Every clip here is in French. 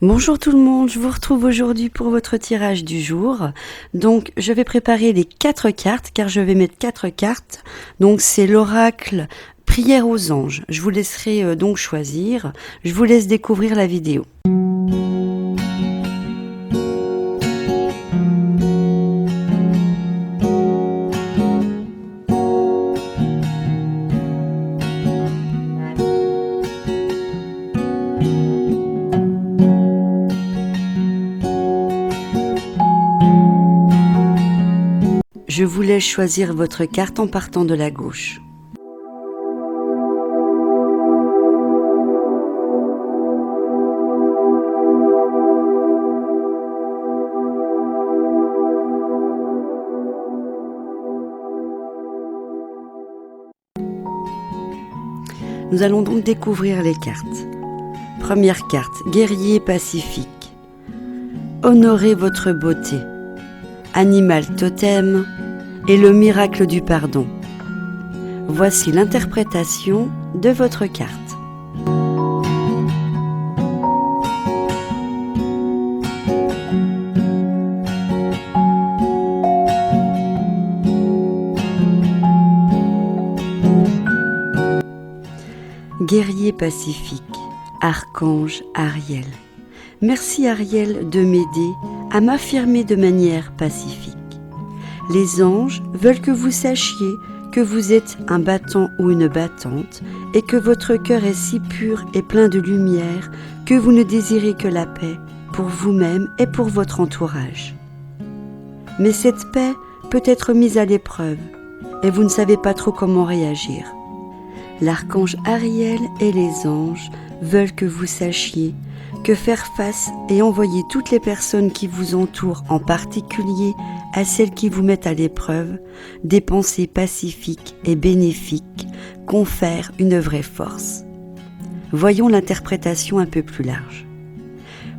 Bonjour tout le monde, je vous retrouve aujourd'hui pour votre tirage du jour. Donc je vais préparer les 4 cartes car je vais mettre 4 cartes. Donc c'est l'oracle Prière aux anges. Je vous laisserai donc choisir. Je vous laisse découvrir la vidéo. Je vous laisse choisir votre carte en partant de la gauche. Nous allons donc découvrir les cartes. Première carte, guerrier pacifique. Honorez votre beauté. Animal totem et le miracle du pardon. Voici l'interprétation de votre carte. Guerrier pacifique, archange Ariel. Merci Ariel de m'aider à m'affirmer de manière pacifique. Les anges veulent que vous sachiez que vous êtes un battant ou une battante et que votre cœur est si pur et plein de lumière que vous ne désirez que la paix pour vous-même et pour votre entourage. Mais cette paix peut être mise à l'épreuve et vous ne savez pas trop comment réagir. L'archange Ariel et les anges veulent que vous sachiez que faire face et envoyer toutes les personnes qui vous entourent, en particulier à celles qui vous mettent à l'épreuve, des pensées pacifiques et bénéfiques confèrent une vraie force. Voyons l'interprétation un peu plus large.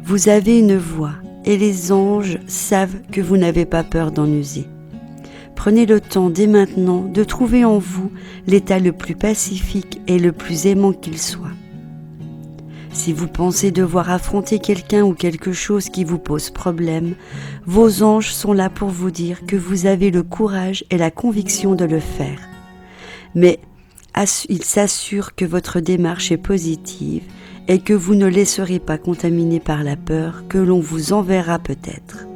Vous avez une voix et les anges savent que vous n'avez pas peur d'en user. Prenez le temps dès maintenant de trouver en vous l'état le plus pacifique et le plus aimant qu'il soit. Si vous pensez devoir affronter quelqu'un ou quelque chose qui vous pose problème, vos anges sont là pour vous dire que vous avez le courage et la conviction de le faire. Mais ils s'assurent que votre démarche est positive et que vous ne laisserez pas contaminer par la peur que l'on vous enverra peut-être.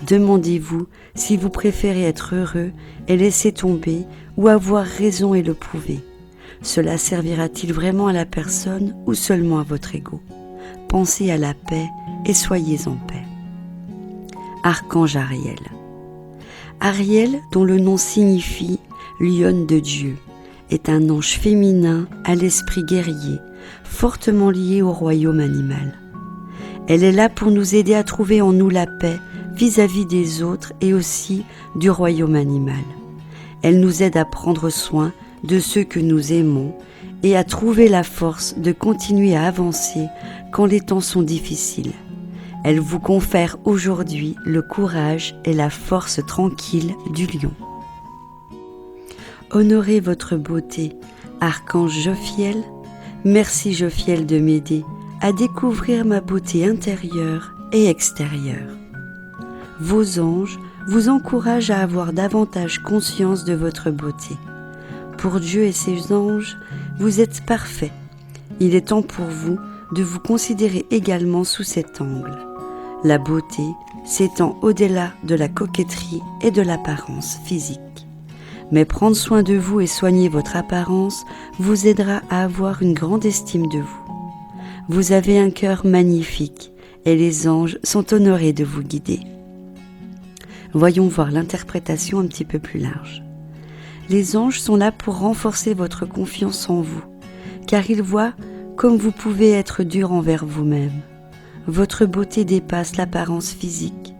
Demandez-vous si vous préférez être heureux et laisser tomber ou avoir raison et le prouver. Cela servira-t-il vraiment à la personne ou seulement à votre ego? Pensez à la paix et soyez en paix. Archange Ariel. Ariel, dont le nom signifie « lionne de Dieu », est un ange féminin à l'esprit guerrier, fortement lié au royaume animal. Elle est là pour nous aider à trouver en nous la paix vis-à-vis des autres et aussi du royaume animal. Elle nous aide à prendre soin de ceux que nous aimons et à trouver la force de continuer à avancer quand les temps sont difficiles. Elle vous confère aujourd'hui le courage et la force tranquille du lion. Honorez votre beauté, archange Jophiel. Merci Jophiel de m'aider à découvrir ma beauté intérieure et extérieure. Vos anges vous encouragent à avoir davantage conscience de votre beauté. Pour Dieu et ses anges, vous êtes parfait. Il est temps pour vous de vous considérer également sous cet angle. La beauté s'étend au-delà de la coquetterie et de l'apparence physique. Mais prendre soin de vous et soigner votre apparence vous aidera à avoir une grande estime de vous. Vous avez un cœur magnifique et les anges sont honorés de vous guider. Voyons voir l'interprétation un petit peu plus large. Les anges sont là pour renforcer votre confiance en vous, car ils voient comme vous pouvez être dur envers vous-même. Votre beauté dépasse l'apparence physique,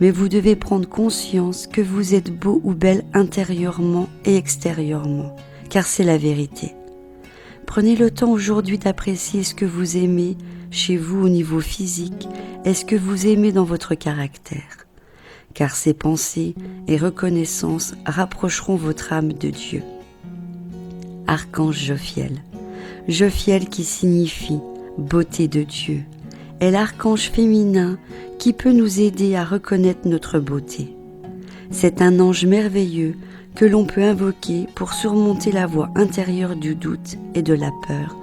mais vous devez prendre conscience que vous êtes beau ou belle intérieurement et extérieurement, car c'est la vérité. Prenez le temps aujourd'hui d'apprécier ce que vous aimez chez vous au niveau physique et ce que vous aimez dans votre caractère. Car ces pensées et reconnaissances rapprocheront votre âme de Dieu. Archange Jophiel. Jophiel qui signifie beauté de Dieu est l'archange féminin qui peut nous aider à reconnaître notre beauté. C'est un ange merveilleux que l'on peut invoquer pour surmonter la voix intérieure du doute et de la peur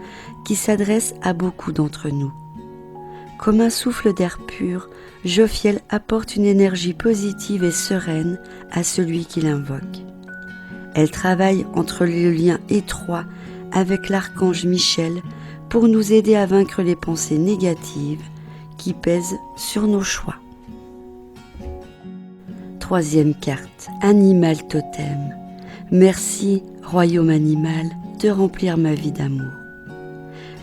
qui s'adresse à beaucoup d'entre nous. Comme un souffle d'air pur, Jophiel apporte une énergie positive et sereine à celui qui l'invoque. Elle travaille entre le lien étroit avec l'archange Michel pour nous aider à vaincre les pensées négatives qui pèsent sur nos choix. Troisième carte, animal totem. Merci, royaume animal, de remplir ma vie d'amour.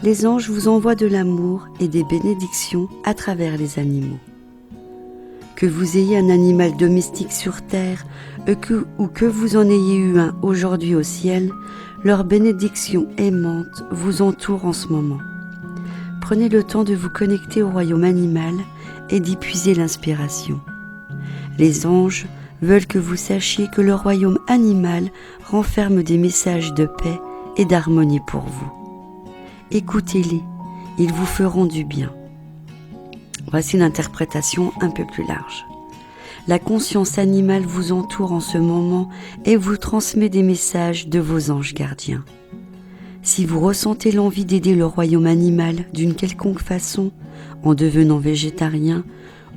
Les anges vous envoient de l'amour et des bénédictions à travers les animaux. Que vous ayez un animal domestique sur terre ou que vous en ayez eu un aujourd'hui au ciel, leur bénédiction aimante vous entoure en ce moment. Prenez le temps de vous connecter au royaume animal et d'y puiser l'inspiration. Les anges veulent que vous sachiez que le royaume animal renferme des messages de paix et d'harmonie pour vous. Écoutez-les, ils vous feront du bien. Voici une interprétation un peu plus large. La conscience animale vous entoure en ce moment et vous transmet des messages de vos anges gardiens. Si vous ressentez l'envie d'aider le royaume animal d'une quelconque façon, en devenant végétarien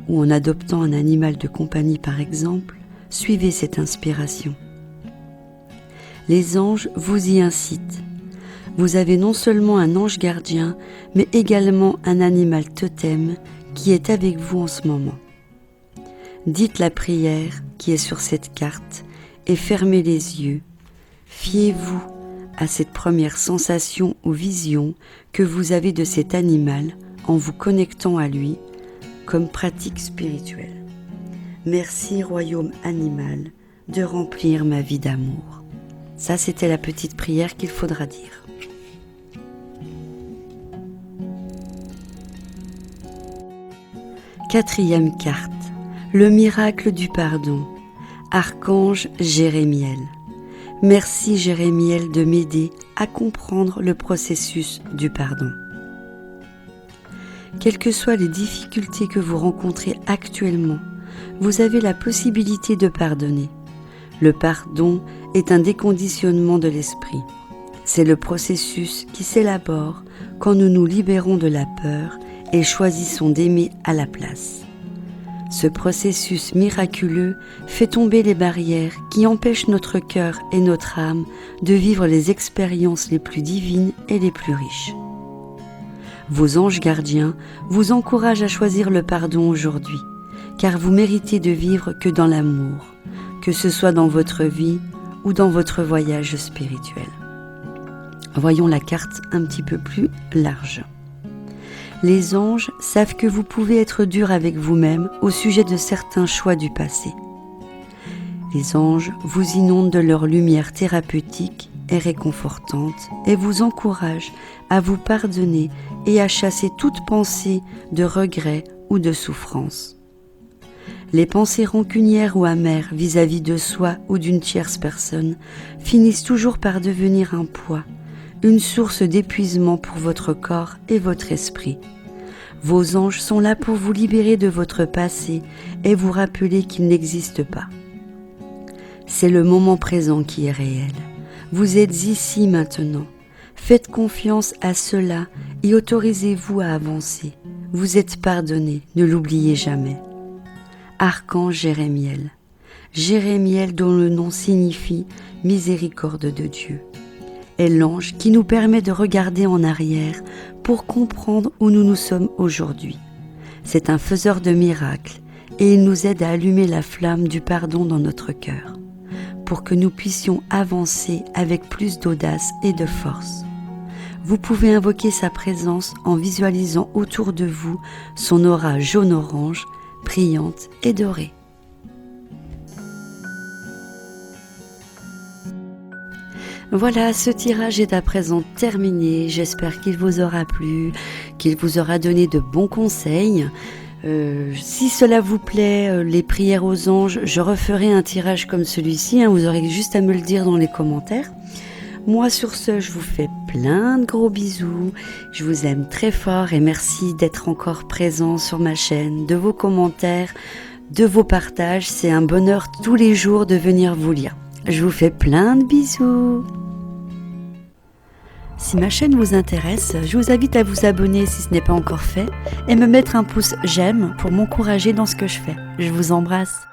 ou en adoptant un animal de compagnie par exemple, suivez cette inspiration. Les anges vous y incitent. Vous avez non seulement un ange gardien, mais également un animal totem qui est avec vous en ce moment. Dites la prière qui est sur cette carte et fermez les yeux. Fiez-vous à cette première sensation ou vision que vous avez de cet animal en vous connectant à lui comme pratique spirituelle. Merci, royaume animal, de remplir ma vie d'amour. Ça, c'était la petite prière qu'il faudra dire. Quatrième carte, le miracle du pardon, archange Jérémiel. Merci Jérémiel de m'aider à comprendre le processus du pardon. Quelles que soient les difficultés que vous rencontrez actuellement, vous avez la possibilité de pardonner. Le pardon est un déconditionnement de l'esprit. C'est le processus qui s'élabore quand nous nous libérons de la peur et choisissons d'aimer à la place. Ce processus miraculeux fait tomber les barrières qui empêchent notre cœur et notre âme de vivre les expériences les plus divines et les plus riches. Vos anges gardiens vous encouragent à choisir le pardon aujourd'hui, car vous méritez de vivre que dans l'amour, que ce soit dans votre vie ou dans votre voyage spirituel. Voyons la carte un petit peu plus large. Les anges savent que vous pouvez être dur avec vous-même au sujet de certains choix du passé. Les anges vous inondent de leur lumière thérapeutique et réconfortante et vous encouragent à vous pardonner et à chasser toute pensée de regret ou de souffrance. Les pensées rancunières ou amères vis-à-vis de soi ou d'une tierce personne finissent toujours par devenir un poids, une source d'épuisement pour votre corps et votre esprit. Vos anges sont là pour vous libérer de votre passé et vous rappeler qu'il n'existe pas. C'est le moment présent qui est réel. Vous êtes ici maintenant. Faites confiance à cela et autorisez-vous à avancer. Vous êtes pardonné, ne l'oubliez jamais. Archange Jérémiel. Jérémiel dont le nom signifie miséricorde de Dieu. Est l'ange qui nous permet de regarder en arrière pour comprendre où nous nous sommes aujourd'hui. C'est un faiseur de miracles et il nous aide à allumer la flamme du pardon dans notre cœur pour que nous puissions avancer avec plus d'audace et de force. Vous pouvez invoquer sa présence en visualisant autour de vous son aura jaune-orange, brillante et dorée. Voilà, ce tirage est à présent terminé. J'espère qu'il vous aura plu, qu'il vous aura donné de bons conseils. Si cela vous plaît, les prières aux anges, je referai un tirage comme celui-ci. Vous aurez juste à me le dire dans les commentaires. Moi sur ce, je vous fais plein de gros bisous, je vous aime très fort et merci d'être encore présent sur ma chaîne, de vos commentaires, de vos partages, c'est un bonheur tous les jours de venir vous lire. Je vous fais plein de bisous. Si ma chaîne vous intéresse, je vous invite à vous abonner si ce n'est pas encore fait et me mettre un pouce j'aime pour m'encourager dans ce que je fais. Je vous embrasse.